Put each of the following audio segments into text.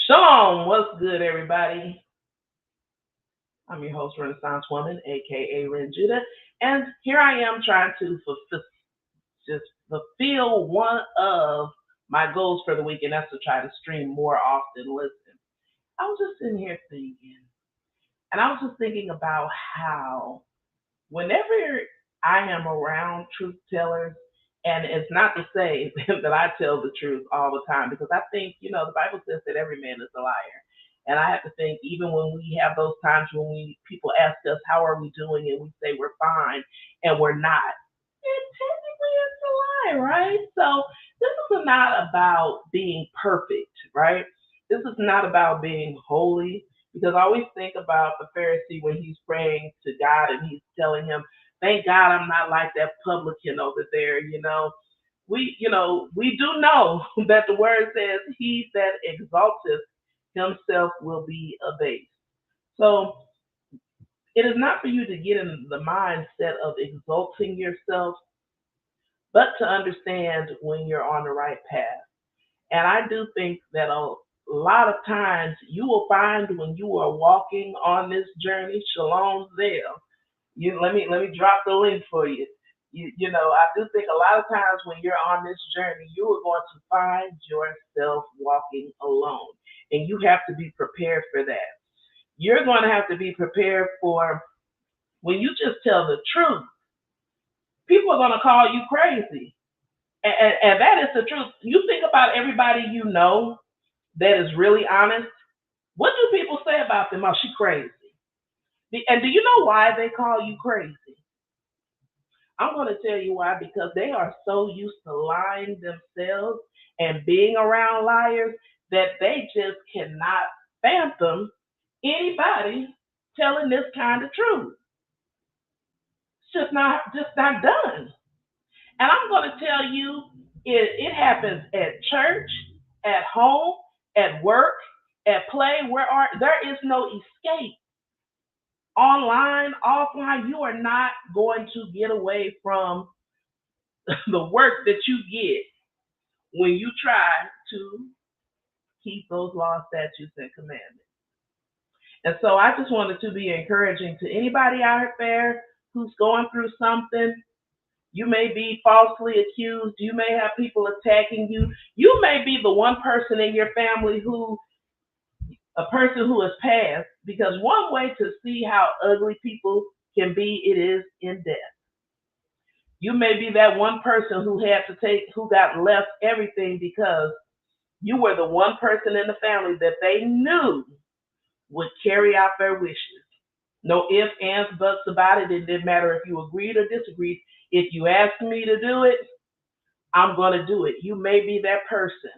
Shalom, what's good, everybody? I'm your host, Renaissance Woman, aka Ren Judah, and here I am trying to fulfill one of my goals for the week, and that's to try to stream more often. Listen, I was just sitting here thinking, and I was just thinking about how whenever I am around truth tellers, and it's not to say that I tell the truth all the time, because I think, the Bible says that every man is a liar. And I have to think, even when we have those times when people ask us, how are we doing? And we say we're fine, and we're not. And technically, it's a lie, right? So this is not about being perfect, right? This is not about being holy, because I always think about the Pharisee when he's praying to God and he's telling him, thank God I'm not like that publican over there. We do know that the word says, he that exalteth himself will be abased. So it is not for you to get in the mindset of exalting yourself, but to understand when you're on the right path. And I do think that a lot of times you will find when you are walking on this journey, Shalom Zell. Let me drop the link for you. I do think a lot of times when you're on this journey, you are going to find yourself walking alone, and you have to be prepared for that. You're going to have to be prepared for when you just tell the truth. People are going to call you crazy, and that is the truth. You think about everybody you know that is really honest. What do people say about them? Oh, she crazy. And do you know why they call you crazy? I'm going to tell you why, because they are so used to lying themselves and being around liars that they just cannot fathom anybody telling this kind of truth. It's just not done. And I'm going to tell you, it happens at church, at home, at work, at play. There is no escape. Online, offline, you are not going to get away from the work that you get when you try to keep those laws, statutes, and commandments. And so I just wanted to be encouraging to anybody out there who's going through something. You may be falsely accused. You may have people attacking you. You may be the one person in your family a person who has passed, because one way to see how ugly people can be, it is in death. You may be that one person who got left everything because you were the one person in the family that they knew would carry out their wishes. No ifs, ands, buts about it. It didn't matter if you agreed or disagreed. If you asked me to do it, I'm going to do it. You may be that person.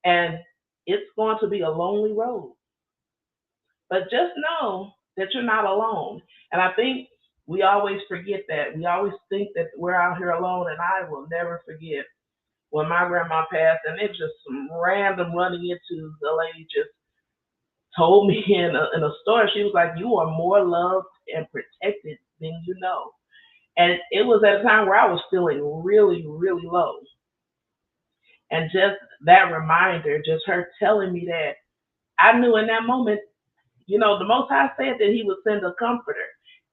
And it's going to be a lonely road. But just know that you're not alone. And I think we always forget that. We always think that we're out here alone. And I will never forget when my grandma passed, and it was just some random running into, the lady just told me in a story. She was like, you are more loved and protected than you know. And it was at a time where I was feeling really, really low. And just that reminder, just her telling me that, I knew in that moment, the Most High said that He would send a comforter,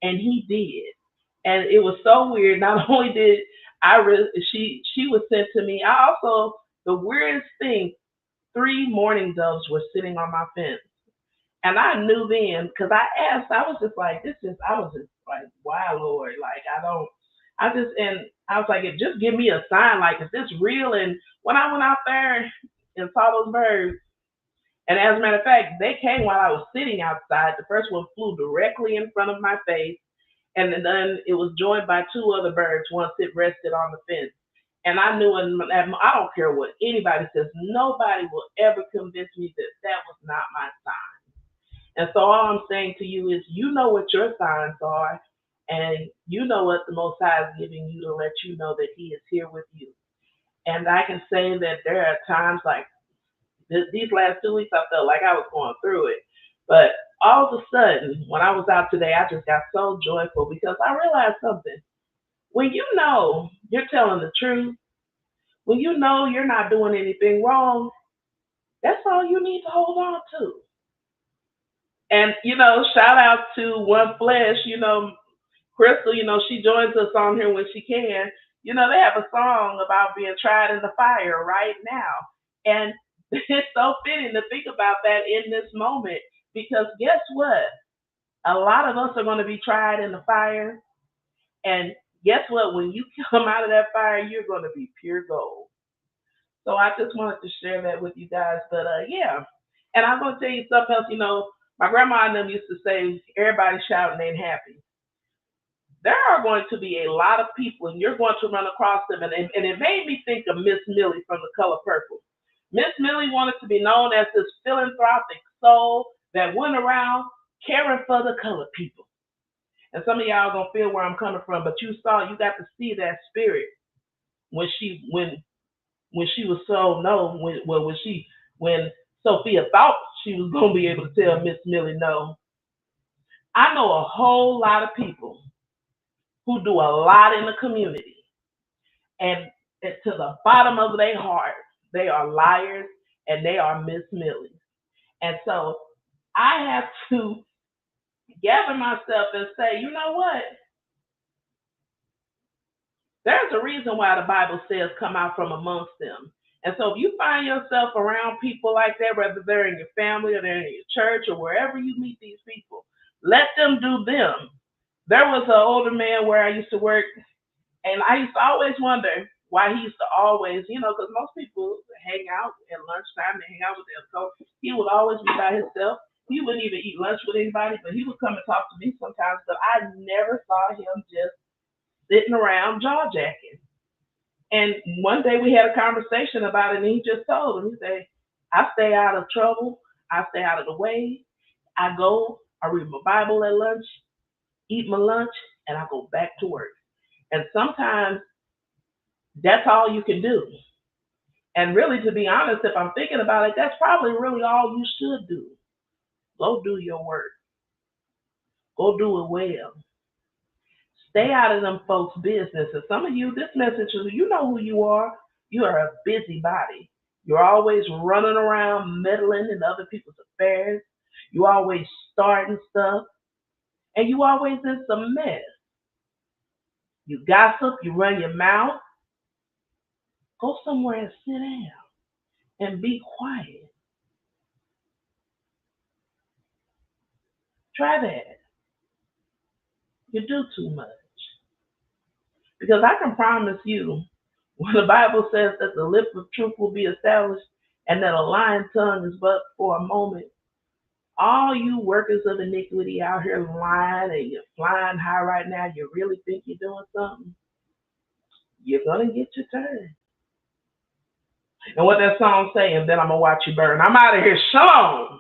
and He did. And it was so weird. Not only did she was sent to me. I also, the weirdest thing, three mourning doves were sitting on my fence. And I knew then, because I asked, I was just like, I was just like, wow, Lord, like, and I was like, just give me a sign, like, is this real? And when I went out there and saw those birds, and as a matter of fact, they came while I was sitting outside. The first one flew directly in front of my face, and then it was joined by two other birds once it rested on the fence. And I knew, I don't care what anybody says, nobody will ever convince me that that was not my sign. And so all I'm saying to you is, you know what your signs are, and you know what the Most High is giving you to let you know that He is here with you. And I can say that there are times like these last 2 weeks, I felt like I was going through it. But all of a sudden, when I was out today, I just got so joyful because I realized something. When you know you're telling the truth, when you know you're not doing anything wrong, That's all you need to hold on to. And shout out to One Flesh, Crystal, she joins us on here when she can. They have a song about being tried in the fire right now. And it's so fitting to think about that in this moment because guess what? A lot of us are going to be tried in the fire. And guess what? When you come out of that fire, you're going to be pure gold. So I just wanted to share that with you guys. But yeah. And I'm going to tell you something else. My grandma and them used to say, everybody shouting ain't happy. There are going to be a lot of people, and you're going to run across them. And it made me think of Miss Millie from The Color Purple. Miss Millie wanted to be known as this philanthropic soul that went around caring for the colored people. And some of y'all gonna feel where I'm coming from, but you got to see that spirit when she was so no, when Sophia thought she was gonna be able to tell Miss Millie no. I know a whole lot of people who do a lot in the community, and to the bottom of their heart, they are liars and they are Miss Millies. And so I have to gather myself and say, you know what? There's a reason why the Bible says come out from amongst them. And so if you find yourself around people like that, whether they're in your family or they're in your church or wherever you meet these people, let them do them. There was an older man where I used to work, and I used to always wonder why he used to always, because most people hang out at lunchtime, they hang out with their coach. He would always be by himself. He wouldn't even eat lunch with anybody, but he would come and talk to me sometimes. But I never saw him just sitting around jaw jacking. And one day we had a conversation about it, and he just told him, he said, I stay out of trouble. I stay out of the way. I read my Bible at lunch, eat my lunch, and I go back to work. And sometimes that's all you can do. And really, to be honest, if I'm thinking about it, that's probably really all you should do. Go do your work. Go do it well. Stay out of them folks' business. And some of you, this message is, you know who you are. You are a busybody. You're always running around meddling in other people's affairs. You always starting stuff. And you always in some mess. You gossip, you run your mouth. Go somewhere and sit down and be quiet. Try that. You do too much. Because I can promise you, when the Bible says that the lip of truth will be established and that a lying tongue is but for a moment, all you workers of iniquity out here lying and you're flying high right now, you really think you're doing something? You're going to get your turn. And what that song saying, then I'm going to watch you burn. I'm out of here. Shalom.